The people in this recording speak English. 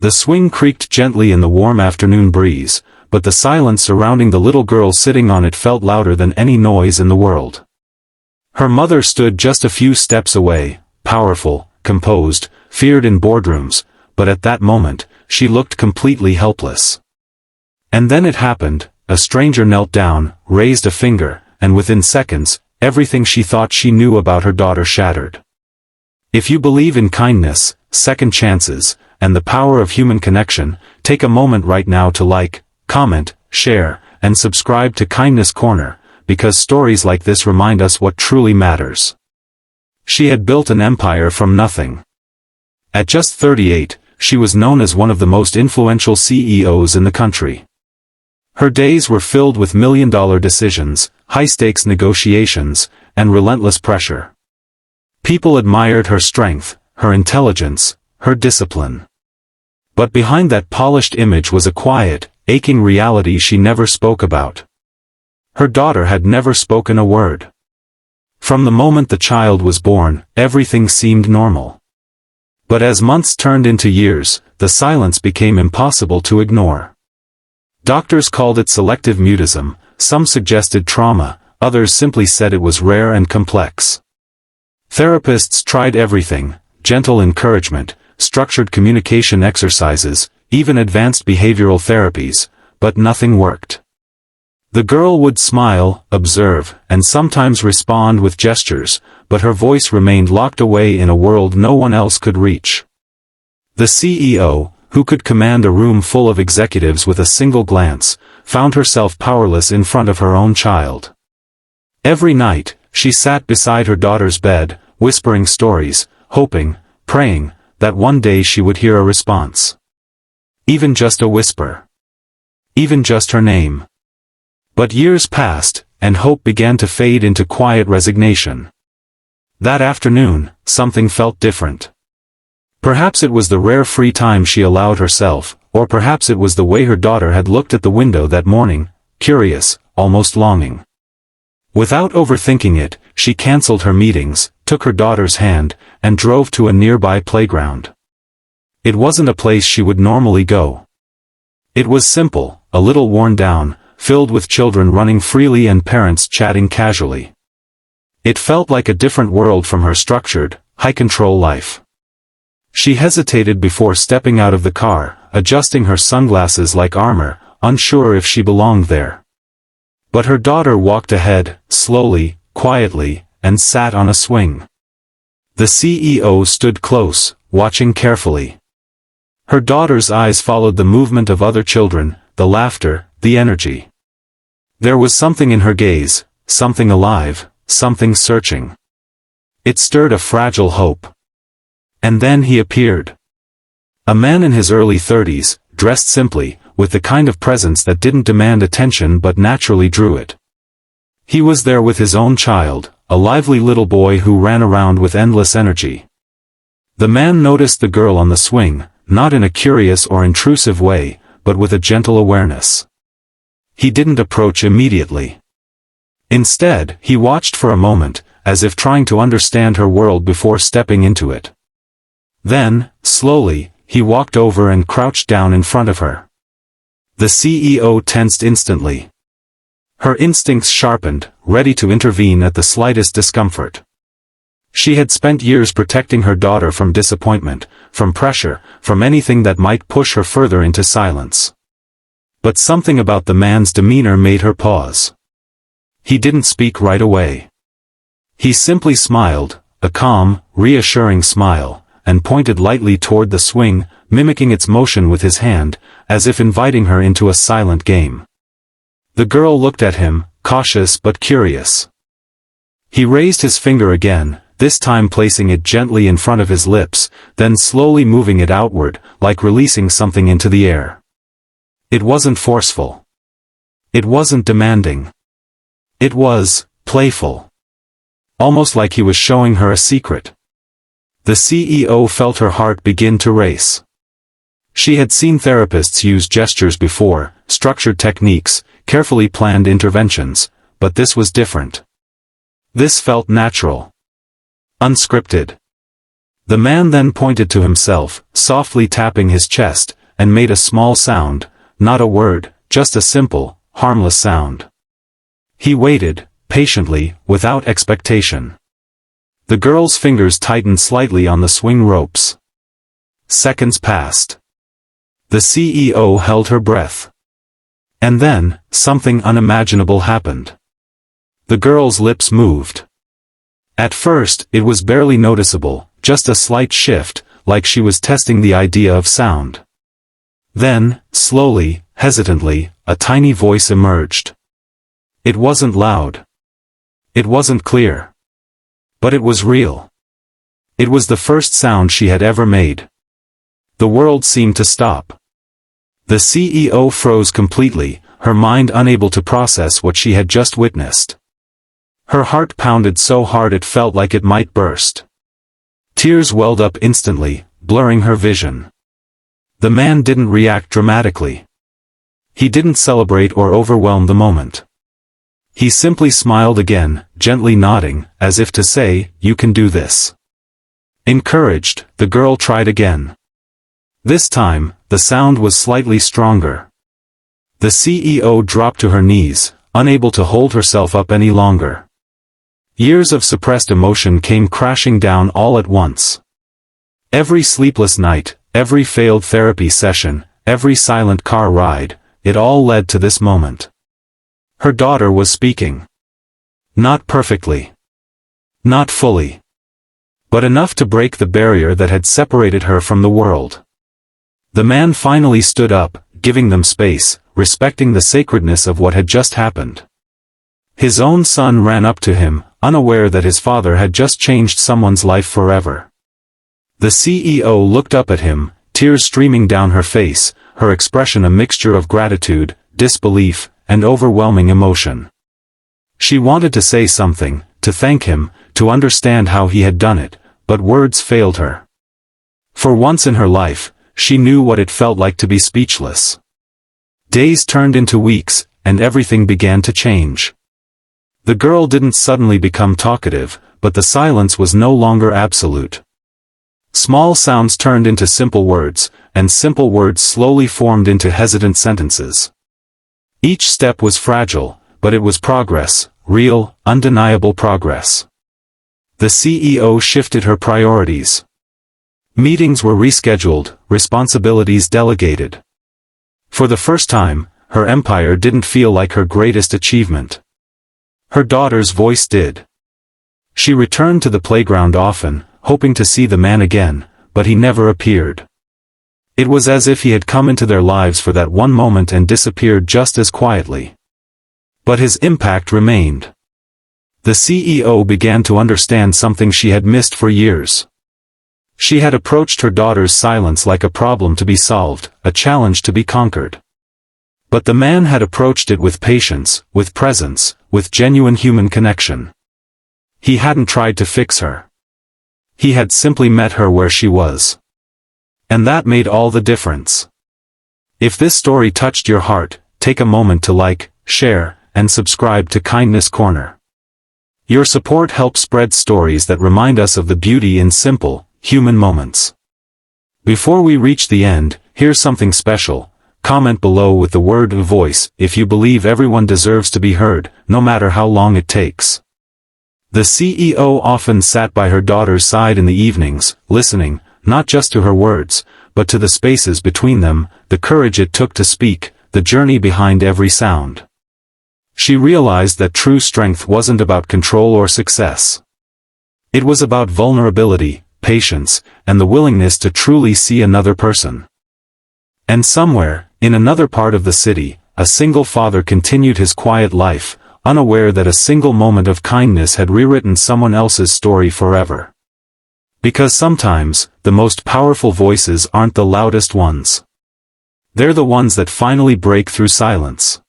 The swing creaked gently in the warm afternoon breeze, but the silence surrounding the little girl sitting on it felt louder than any noise in the world. Her mother stood just a few steps away, powerful, composed, feared in boardrooms, but at that moment, she looked completely helpless. And then it happened. A stranger knelt down, raised a finger, and within seconds, everything she thought she knew about her daughter shattered. If you believe in kindness, second chances, and the power of human connection, take a moment right now to like, comment, share, and subscribe to Kindness Corner, because stories like this remind us what truly matters. She had built an empire from nothing. At just 38, she was known as one of the most influential CEOs in the country. Her days were filled with million-dollar decisions, high-stakes negotiations, and relentless pressure. People admired her strength, her intelligence, her discipline. But behind that polished image was a quiet, aching reality she never spoke about. Her daughter had never spoken a word. From the moment the child was born, everything seemed normal. But as months turned into years, the silence became impossible to ignore. Doctors called it selective mutism, some suggested trauma, others simply said it was rare and complex. Therapists tried everything: gentle encouragement, structured communication exercises, even advanced behavioral therapies, but nothing worked. The girl would smile, observe, and sometimes respond with gestures, but her voice remained locked away in a world no one else could reach. The CEO, who could command a room full of executives with a single glance, found herself powerless in front of her own child. Every night, she sat beside her daughter's bed, whispering stories, hoping, praying, that one day she would hear a response. Even just a whisper. Even just her name. But years passed, and hope began to fade into quiet resignation. That afternoon, something felt different. Perhaps it was the rare free time she allowed herself, or perhaps it was the way her daughter had looked at the window that morning, curious, almost longing. Without overthinking it, she canceled her meetings, took her daughter's hand, and drove to a nearby playground. It wasn't a place she would normally go. It was simple, a little worn down, filled with children running freely and parents chatting casually. It felt like a different world from her structured, high-control life. She hesitated before stepping out of the car, adjusting her sunglasses like armor, unsure if she belonged there. But her daughter walked ahead, slowly, quietly, and sat on a swing. The CEO stood close, watching carefully. Her daughter's eyes followed the movement of other children, the laughter, the energy. There was something in her gaze, something alive, something searching. It stirred a fragile hope. And then he appeared. A man in his early 30s, dressed simply, with the kind of presence that didn't demand attention but naturally drew it. He was there with his own child, a lively little boy who ran around with endless energy. The man noticed the girl on the swing, not in a curious or intrusive way, but with a gentle awareness. He didn't approach immediately. Instead, he watched for a moment, as if trying to understand her world before stepping into it. Then, slowly, he walked over and crouched down in front of her. The CEO tensed instantly. Her instincts sharpened, ready to intervene at the slightest discomfort. She had spent years protecting her daughter from disappointment, from pressure, from anything that might push her further into silence. But something about the man's demeanor made her pause. He didn't speak right away. He simply smiled, a calm, reassuring smile, and pointed lightly toward the swing, mimicking its motion with his hand, as if inviting her into a silent game. The girl looked at him, cautious but curious. He raised his finger again, this time placing it gently in front of his lips, then slowly moving it outward, like releasing something into the air. It wasn't forceful. It wasn't demanding. It was playful. Almost like he was showing her a secret. The CEO felt her heart begin to race. She had seen therapists use gestures before, structured techniques, carefully planned interventions, but this was different. This felt natural. Unscripted. The man then pointed to himself, softly tapping his chest, and made a small sound, not a word, just a simple, harmless sound. He waited, patiently, without expectation. The girl's fingers tightened slightly on the swing ropes. Seconds passed. The CEO held her breath. And then, something unimaginable happened. The girl's lips moved. At first, it was barely noticeable, just a slight shift, like she was testing the idea of sound. Then, slowly, hesitantly, a tiny voice emerged. It wasn't loud. It wasn't clear. But it was real. It was the first sound she had ever made. The world seemed to stop. The CEO froze completely, her mind unable to process what she had just witnessed. Her heart pounded so hard it felt like it might burst. Tears welled up instantly, blurring her vision. The man didn't react dramatically. He didn't celebrate or overwhelm the moment. He simply smiled again, gently nodding, as if to say, "You can do this." Encouraged, the girl tried again. This time, the sound was slightly stronger. The CEO dropped to her knees, unable to hold herself up any longer. Years of suppressed emotion came crashing down all at once. Every sleepless night, every failed therapy session, every silent car ride, it all led to this moment. Her daughter was speaking. Not perfectly. Not fully. But enough to break the barrier that had separated her from the world. The man finally stood up, giving them space, respecting the sacredness of what had just happened. His own son ran up to him, unaware that his father had just changed someone's life forever. The CEO looked up at him, tears streaming down her face, her expression a mixture of gratitude, disbelief, and overwhelming emotion. She wanted to say something, to thank him, to understand how he had done it, but words failed her. For once in her life, she knew what it felt like to be speechless. Days turned into weeks, and everything began to change. The girl didn't suddenly become talkative, but the silence was no longer absolute. Small sounds turned into simple words, and simple words slowly formed into hesitant sentences. Each step was fragile, but it was progress, real, undeniable progress. The CEO shifted her priorities. Meetings were rescheduled, responsibilities delegated. For the first time, her empire didn't feel like her greatest achievement. Her daughter's voice did. She returned to the playground often, hoping to see the man again, but he never appeared. It was as if he had come into their lives for that one moment and disappeared just as quietly. But his impact remained. The CEO began to understand something she had missed for years. She had approached her daughter's silence like a problem to be solved, a challenge to be conquered. But the man had approached it with patience, with presence, with genuine human connection. He hadn't tried to fix her. He had simply met her where she was. And that made all the difference. If this story touched your heart, take a moment to like, share, and subscribe to Kindness Corner. Your support helps spread stories that remind us of the beauty in simple, human moments. Before we reach the end, here's something special. Comment below with the word "voice" if you believe everyone deserves to be heard, no matter how long it takes. The CEO often sat by her daughter's side in the evenings, listening, not just to her words, but to the spaces between them, the courage it took to speak, the journey behind every sound. She realized that true strength wasn't about control or success. It was about vulnerability, patience, and the willingness to truly see another person. And somewhere, in another part of the city, a single father continued his quiet life, unaware that a single moment of kindness had rewritten someone else's story forever. Because sometimes, the most powerful voices aren't the loudest ones. They're the ones that finally break through silence.